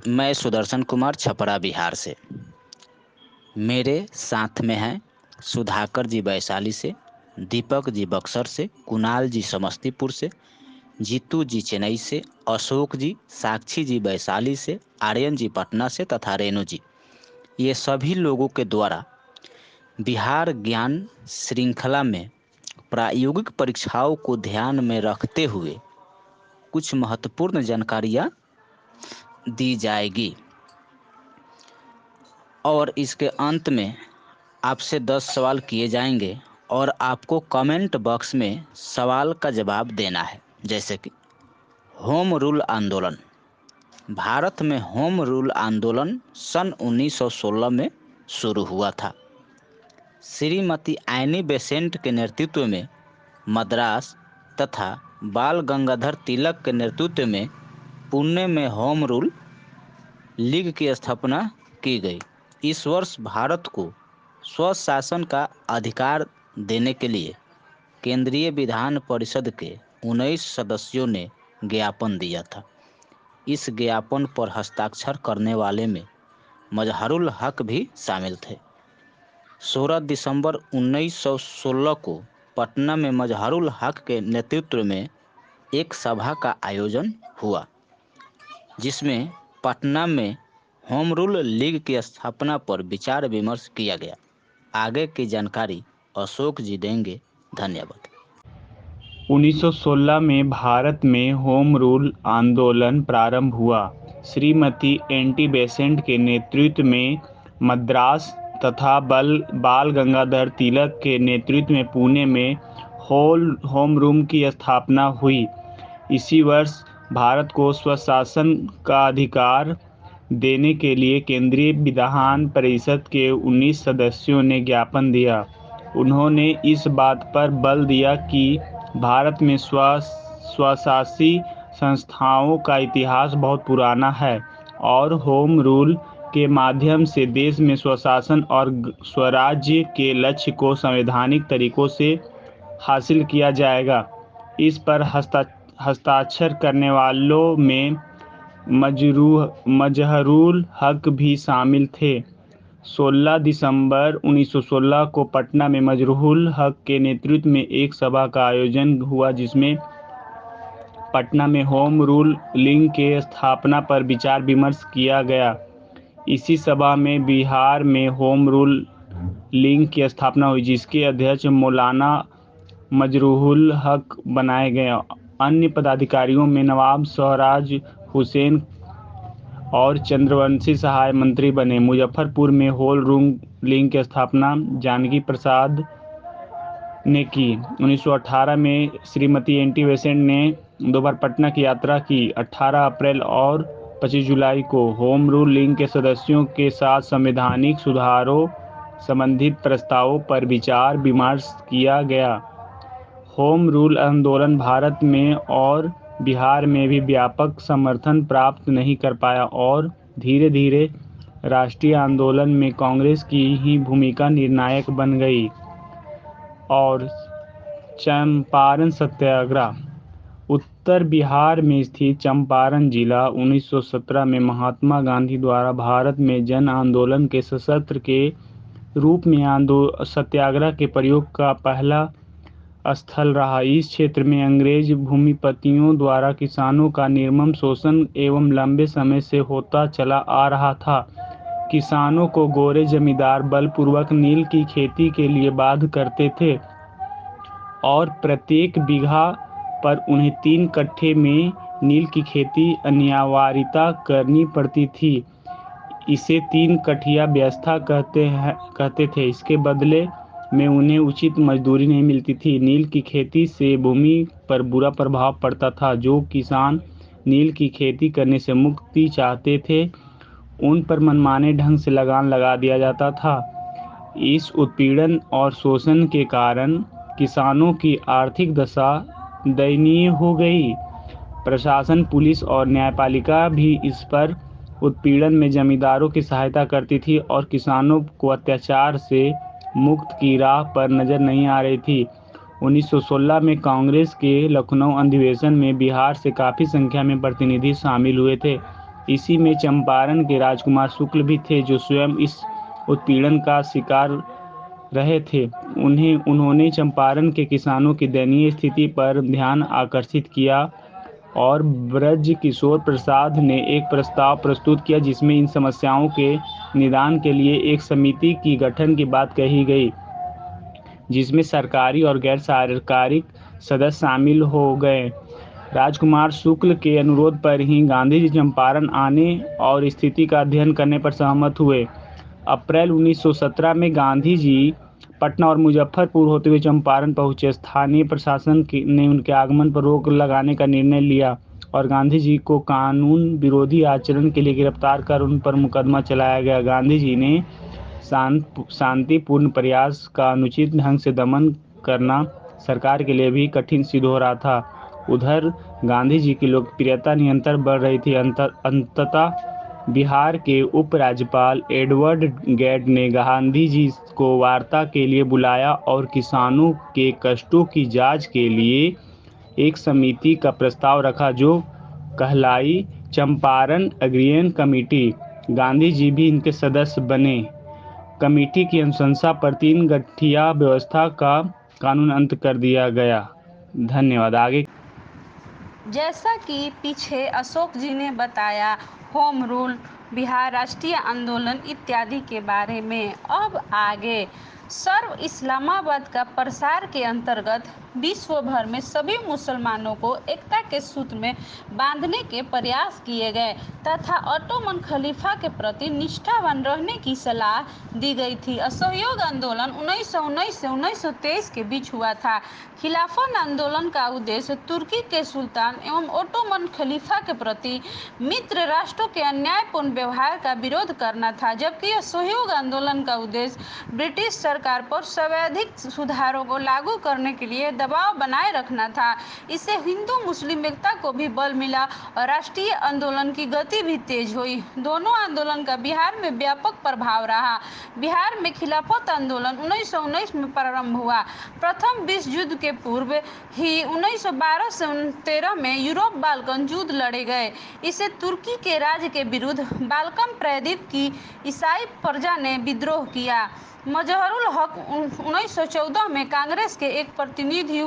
मैं सुदर्शन कुमार छपरा बिहार से। मेरे साथ में हैं सुधाकर जी वैशाली से, दीपक जी बक्सर से, कुणाल जी समस्तीपुर से, जीतू जी चेन्नई से, अशोक जी, साक्षी जी वैशाली से, आर्यन जी पटना से तथा रेणु जी। ये सभी लोगों के द्वारा बिहार ज्ञान श्रृंखला में प्रायोगिक परीक्षाओं को ध्यान में रखते हुए कुछ महत्वपूर्ण जानकारियाँ दी जाएगी और इसके अंत में आपसे 10 सवाल किए जाएंगे और आपको कमेंट बॉक्स में सवाल का जवाब देना है। जैसे कि होम रूल आंदोलन। भारत में होम रूल आंदोलन सन 1916 में शुरू हुआ था। श्रीमती एनी बेसेंट के नेतृत्व में मद्रास तथा बाल गंगाधर तिलक के नेतृत्व में पुणे में होम रूल लीग की स्थापना की गई। इस वर्ष भारत को स्वशासन का अधिकार देने के लिए केंद्रीय विधान परिषद के 19 सदस्यों ने ज्ञापन दिया था। इस ज्ञापन पर हस्ताक्षर करने वाले में मजहरुल हक भी शामिल थे। 16 दिसंबर 1916 को पटना में मजहरुल हक के नेतृत्व में एक सभा का आयोजन हुआ, जिसमें पटना में होम रूल लीग की स्थापना पर विचार विमर्श किया गया। आगे की जानकारी अशोक जी देंगे। धन्यवाद। 1916 में भारत में होम रूल आंदोलन प्रारंभ हुआ। श्रीमती एनी बेसेंट के नेतृत्व में मद्रास तथा बाल गंगाधर तिलक के नेतृत्व में पुणे में होम रूल की स्थापना हुई। इसी वर्ष भारत को स्वशासन का अधिकार देने के लिए केंद्रीय विधान परिषद के 19 सदस्यों ने ज्ञापन दिया। उन्होंने इस बात पर बल दिया कि भारत में स्वशासी संस्थाओं का इतिहास बहुत पुराना है और होम रूल के माध्यम से देश में स्वशासन और स्वराज्य के लक्ष्य को संवैधानिक तरीकों से हासिल किया जाएगा। इस पर हस्ताक्षर करने वालों में मजहरुल हक भी शामिल थे। 16 दिसंबर 1916 को पटना में मजहरुल हक के नेतृत्व में एक सभा का आयोजन हुआ, जिसमें पटना में होम रूल लीग के स्थापना पर विचार विमर्श किया गया। इसी सभा में बिहार में होम रूल लीग की स्थापना हुई, जिसके अध्यक्ष मौलाना मजरूहुल हक बनाए गए। अन्य पदाधिकारियों में नवाब सोहराज हुसैन और चंद्रवंशी सहाय मंत्री बने। मुजफ्फरपुर में होम रूल लीग की स्थापना जानकी प्रसाद ने की। 1918 में श्रीमती एनी बेसेंट ने 2 बार पटना की यात्रा की। 18 अप्रैल और 25 जुलाई को होम रूल लीग के सदस्यों के साथ संवैधानिक सुधारों संबंधित प्रस्तावों पर विचार विमर्श किया गया। होम रूल आंदोलन भारत में और बिहार में भी व्यापक समर्थन प्राप्त नहीं कर पाया और धीरे धीरे राष्ट्रीय आंदोलन में कांग्रेस की ही भूमिका निर्णायक बन गई। और चंपारण सत्याग्रह। उत्तर बिहार में स्थित चंपारण जिला 1917 में महात्मा गांधी द्वारा भारत में जन आंदोलन के सशस्त्र के रूप में सत्याग्रह के प्रयोग का पहला स्थल रहा। इस क्षेत्र में अंग्रेज भूमिपतियों द्वारा किसानों का निर्मम शोषण एवं लंबे समय से होता चला आ रहा था। किसानों को गोरे जमींदार बलपूर्वक नील की खेती के लिए बाध्य करते थे और प्रत्येक बीघा पर उन्हें 3 कट्ठे में नील की खेती अनिवार्यता करनी पड़ती थी। इसे 3 कठिया व्यवस्था कहते थे। इसके बदले में उन्हें उचित मजदूरी नहीं मिलती थी। नील की खेती से भूमि पर बुरा प्रभाव पड़ता था। जो किसान नील की खेती करने से मुक्ति चाहते थे, उन पर मनमाने ढंग से लगान लगा दिया जाता था। इस उत्पीड़न और शोषण के कारण किसानों की आर्थिक दशा दयनीय हो गई। प्रशासन, पुलिस और न्यायपालिका भी इस पर उत्पीड़न में जमींदारों की सहायता करती थी और किसानों को अत्याचार से मुक्त की राह पर नजर नहीं आ रही थी। 1916 में कांग्रेस के लखनऊ अधिवेशन में बिहार से काफ़ी संख्या में प्रतिनिधि शामिल हुए थे। इसी में चंपारण के राजकुमार शुक्ल भी थे, जो स्वयं इस उत्पीड़न का शिकार रहे थे। उन्होंने चंपारण के किसानों की दयनीय स्थिति पर ध्यान आकर्षित किया और ब्रज किशोर प्रसाद ने एक प्रस्ताव प्रस्तुत किया, जिसमें इन समस्याओं के निदान के लिए एक समिति की गठन की बात कही गई, जिसमें सरकारी और गैर सरकारी सदस्य शामिल हो गए। राजकुमार शुक्ल के अनुरोध पर ही गांधी जी चंपारण आने और स्थिति का अध्ययन करने पर सहमत हुए। अप्रैल 1917 में गांधी जी पटना और मुजफ्फरपुर होते हुए चंपारण पहुंचे। स्थानीय प्रशासन ने उनके आगमन पर रोक लगाने का निर्णय लिया और गांधी जी को कानून विरोधी आचरण के लिए गिरफ्तार कर उन पर मुकदमा चलाया गया। गांधी जी ने शांतिपूर्ण प्रयास का अनुचित ढंग से दमन करना सरकार के लिए भी कठिन सिद्ध हो रहा था। उधर गांधी जी की लोकप्रियता निरंतर बढ़ रही थी। अंततः बिहार के उपराज्यपाल एडवर्ड गैड ने गांधी जी को वार्ता के लिए बुलाया और किसानों के कष्टों की जांच के लिए एक समिति का प्रस्ताव रखा, जो कहलाई चंपारण अग्रयन कमेटी। गांधी जी भी इनके सदस्य बने। कमेटी की अनुशंसा पर 3 गठिया व्यवस्था का कानून अंत कर दिया गया। धन्यवाद। आगे जैसा कि पीछे अशोक जी ने बताया होम रूल, बिहार राष्ट्रीय आंदोलन इत्यादि के बारे में, अब आगे सर्व इस्लामाबाद का प्रसार के अंतर्गत विश्व भर में सभी मुसलमानों को एकता के सूत्र में बांधने के प्रयास किए गए तथा ऑटोमन खलीफा के प्रति निष्ठावान रहने की सलाह दी गई थी। असहयोग आंदोलन 1919 से 1923 के बीच हुआ था। खिलाफत आंदोलन का उद्देश्य तुर्की के सुल्तान एवं ऑटोमन खलीफा के प्रति मित्र राष्ट्रों के अन्यायपूर्ण व्यवहार का विरोध करना था, जबकि असहयोग आंदोलन का उद्देश्य ब्रिटिश सरकार पर संवैधानिक सुधारों को लागू करने के लिए दबाव बनाए रखना था। इससे हिंदू मुस्लिम एकता को भी बल मिला और राष्ट्रीय आंदोलन की गति भी तेज हुई। दोनों आंदोलन का बिहार में व्यापक प्रभाव रहा। बिहार में खिलाफत आंदोलन 1919 में प्रारंभ हुआ। प्रथम विश्व युद्ध के पूर्व ही 1912 से 13 में यूरोप बाल्कन युद्ध लड़े गए। इसे तुर्की के राज के विरुद्ध बाल्कन प्रायद्वीप की ईसाई प्रजा ने विद्रोह किया। मजहरुल हक 1914 में कांग्रेस के एक प्रतिनिधि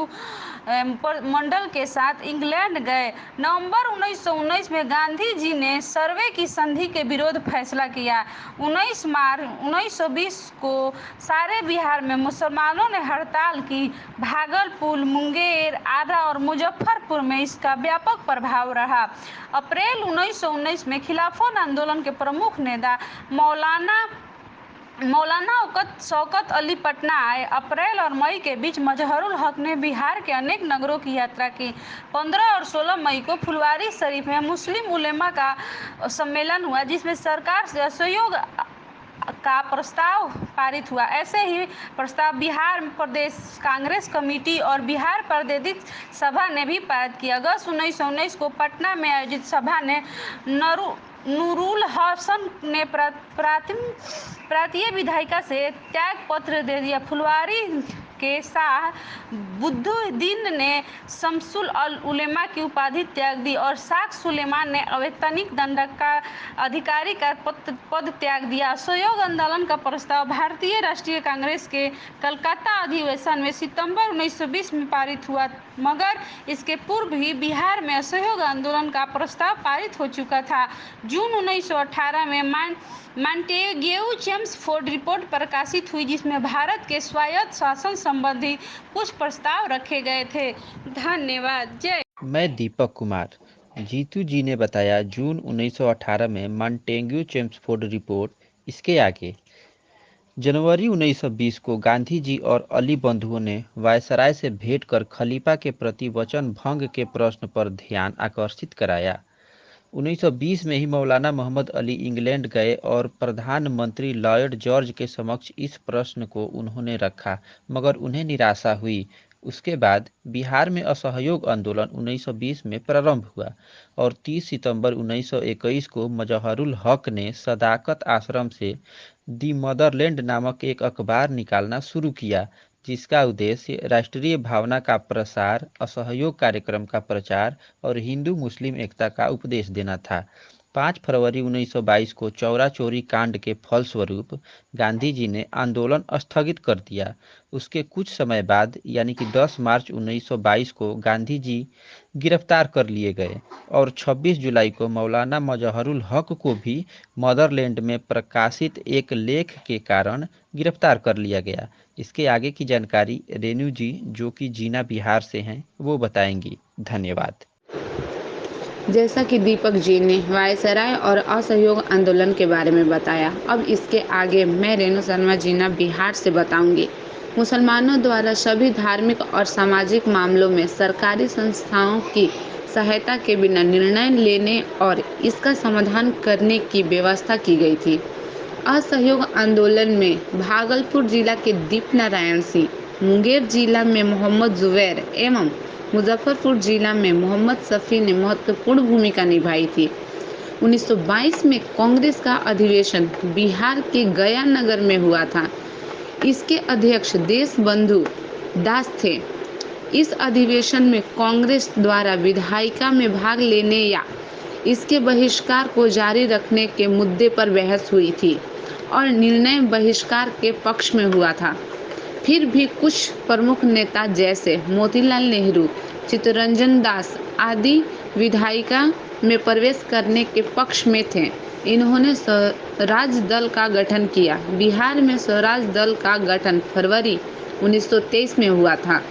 मंडल के साथ इंग्लैंड गए। नवंबर 1919 में गांधी जी ने सर्वे की संधि के विरोध फैसला किया। 19 मार्च 1920 को सारे बिहार में मुसलमानों ने हड़ताल की। भागलपुर, मुंगेर, आरा और मुजफ्फरपुर में इसका व्यापक प्रभाव रहा। अप्रैल 1919 में खिलाफत आंदोलन के प्रमुख नेता मौलाना शौकत अली पटना आए। अप्रैल और मई के बीच मजहरुल हक ने बिहार के अनेक नगरों की यात्रा की। 15 और 16 मई को फुलवारी शरीफ में मुस्लिम उलेमा का सम्मेलन हुआ, जिसमें सरकार से असहयोग का प्रस्ताव पारित हुआ। ऐसे ही प्रस्ताव बिहार प्रदेश कांग्रेस कमेटी और बिहार प्रादेशिक सभा ने भी पारित किया। अगस्त 1919 को पटना में आयोजित सभा ने नूरुल हसन ने प्रांतीय विधायिका से त्याग पत्र दे दिया। फुलवारी के शाह बुद्दुद्दीन ने शम्सुल उलेमा की उपाधि त्याग दी और शाह सुलेमान ने अवैतनिक दंडाधिकारी का पद त्याग दिया। असहयोग आंदोलन का प्रस्ताव भारतीय राष्ट्रीय कांग्रेस के कलकत्ता अधिवेशन में सितंबर 1920 में पारित हुआ, मगर इसके पूर्व ही बिहार में असहयोग आंदोलन का प्रस्ताव पारित हो चुका था। जून 1918 में मॉन्टेग्यू चेम्सफोर्ड रिपोर्ट प्रकाशित हुई, जिसमें भारत के स्वायत्त शासन संबंधी कुछ प्रस्ताव रखे गए थे। धन्यवाद। जय। मैं दीपक कुमार। जीतू जी ने बताया जून 1918 में मॉन्टेग्यू चेम्सफोर्ड रिपोर्ट। इसके आगे जनवरी 1920 को गांधी जी और अली बंधुओं ने वायसराय से भेंट कर खलीफा के प्रति वचन भंग के प्रश्न पर ध्यान आकर्षित कराया। 1920 में ही मौलाना मोहम्मद अली इंग्लैंड गए और प्रधानमंत्री लॉर्ड जॉर्ज के समक्ष इस प्रश्न को उन्होंने रखा, मगर उन्हें निराशा हुई। उसके बाद बिहार में असहयोग आंदोलन 1920 में प्रारंभ हुआ और 30 सितंबर 1921 को मजहरुल हक ने सदाकत आश्रम से दी मदरलैंड नामक एक अखबार निकालना शुरू किया, जिसका उद्देश्य राष्ट्रीय भावना का प्रसार, असहयोग कार्यक्रम का प्रचार और हिंदू मुस्लिम एकता का उपदेश देना था। 5 फरवरी 1922 को चौरा चोरी कांड के फलस्वरूप गांधी जी ने आंदोलन स्थगित कर दिया। उसके कुछ समय बाद यानी कि 10 मार्च 1922 को गांधी जी गिरफ्तार कर लिए गए और 26 जुलाई को मौलाना मजहरुल हक को भी मदरलैंड में प्रकाशित एक लेख के कारण गिरफ्तार कर लिया गया। इसके आगे की जानकारी रेणु जी, जो कि जीना बिहार से हैं, वो बताएंगी। धन्यवाद। जैसा कि दीपक जी ने वायसराय और असहयोग आंदोलन के बारे में बताया, अब इसके आगे मैं रेणु शर्मा जीना बिहार से बताऊंगी। मुसलमानों द्वारा सभी धार्मिक और सामाजिक मामलों में सरकारी संस्थाओं की सहायता के बिना निर्णय लेने और इसका समाधान करने की व्यवस्था की गई थी। असहयोग आंदोलन में भागलपुर जिला के दीपनारायण सिंह, मुंगेर जिला में मोहम्मद जुबैर एवं मुजफ्फरपुर जिला में मोहम्मद शफी ने महत्वपूर्ण भूमिका निभाई थी। 1922 में कांग्रेस का अधिवेशन बिहार के गया नगर में हुआ था। इसके अध्यक्ष देशबंधु दास थे। इस अधिवेशन में कांग्रेस द्वारा विधायिका में भाग लेने या इसके बहिष्कार को जारी रखने के मुद्दे पर बहस हुई थी और निर्णय बहिष्कार के पक्ष में हुआ था। फिर भी कुछ प्रमुख नेता जैसे मोतीलाल नेहरू, चित्तरंजन दास आदि विधायिका में प्रवेश करने के पक्ष में थे। इन्होंने स्वराज दल का गठन किया। बिहार में स्वराज दल का गठन फरवरी 1923 में हुआ था।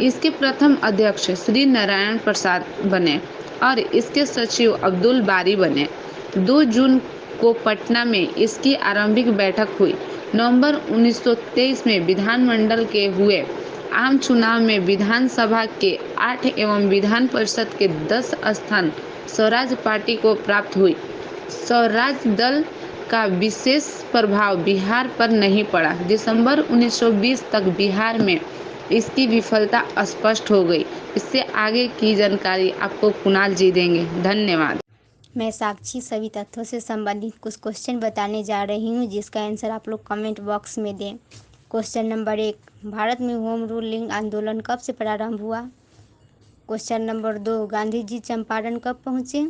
इसके प्रथम अध्यक्ष श्री नारायण प्रसाद बने और इसके सचिव अब्दुल बारी बने। 2 जून को पटना में इसकी आरंभिक बैठक हुई। नवंबर 1923 में विधानमंडल के हुए आम चुनाव में विधानसभा के 8 एवं विधान परिषद के 10 स्थान स्वराज पार्टी को प्राप्त हुई। स्वराज दल का विशेष प्रभाव बिहार पर नहीं पड़ा। दिसंबर 1920 तक बिहार में इसकी विफलता स्पष्ट हो गई। इससे आगे की जानकारी आपको कुणाल जी देंगे। धन्यवाद। मैं साक्षी सभी तथ्यों से संबंधित कुछ क्वेश्चन बताने जा रही हूँ, जिसका आंसर आप लोग कमेंट बॉक्स में दें। क्वेश्चन नंबर 1, भारत में होम रूलिंग आंदोलन कब से प्रारंभ हुआ? क्वेश्चन नंबर 2, गांधी जी चंपारण कब पहुँचे?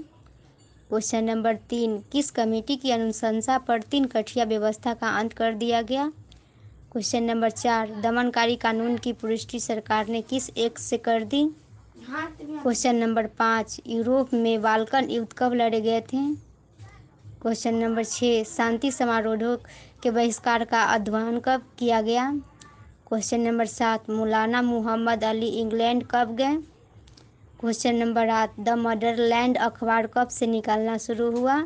क्वेश्चन नंबर 3, किस कमेटी की अनुशंसा पर 3 कठिया व्यवस्था का अंत कर दिया गया? क्वेश्चन नंबर 4, दमनकारी कानून की पुष्टि सरकार ने किस एक्ट से कर दी? क्वेश्चन नंबर 5, यूरोप में बाल्कन युद्ध कब लड़े गए थे? क्वेश्चन नंबर 6, शांति समारोहों के बहिष्कार का आह्वान कब किया गया? क्वेश्चन नंबर 7, मौलाना मुहम्मद अली इंग्लैंड कब गए? क्वेश्चन नंबर 8, द मदरलैंड अखबार कब से निकालना शुरू हुआ?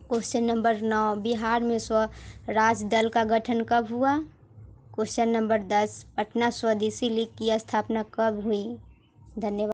क्वेश्चन नंबर 9, बिहार में स्वराज दल का गठन कब हुआ? क्वेश्चन नंबर 10, पटना स्वदेशी लीग की स्थापना कब हुई? धन्यवाद।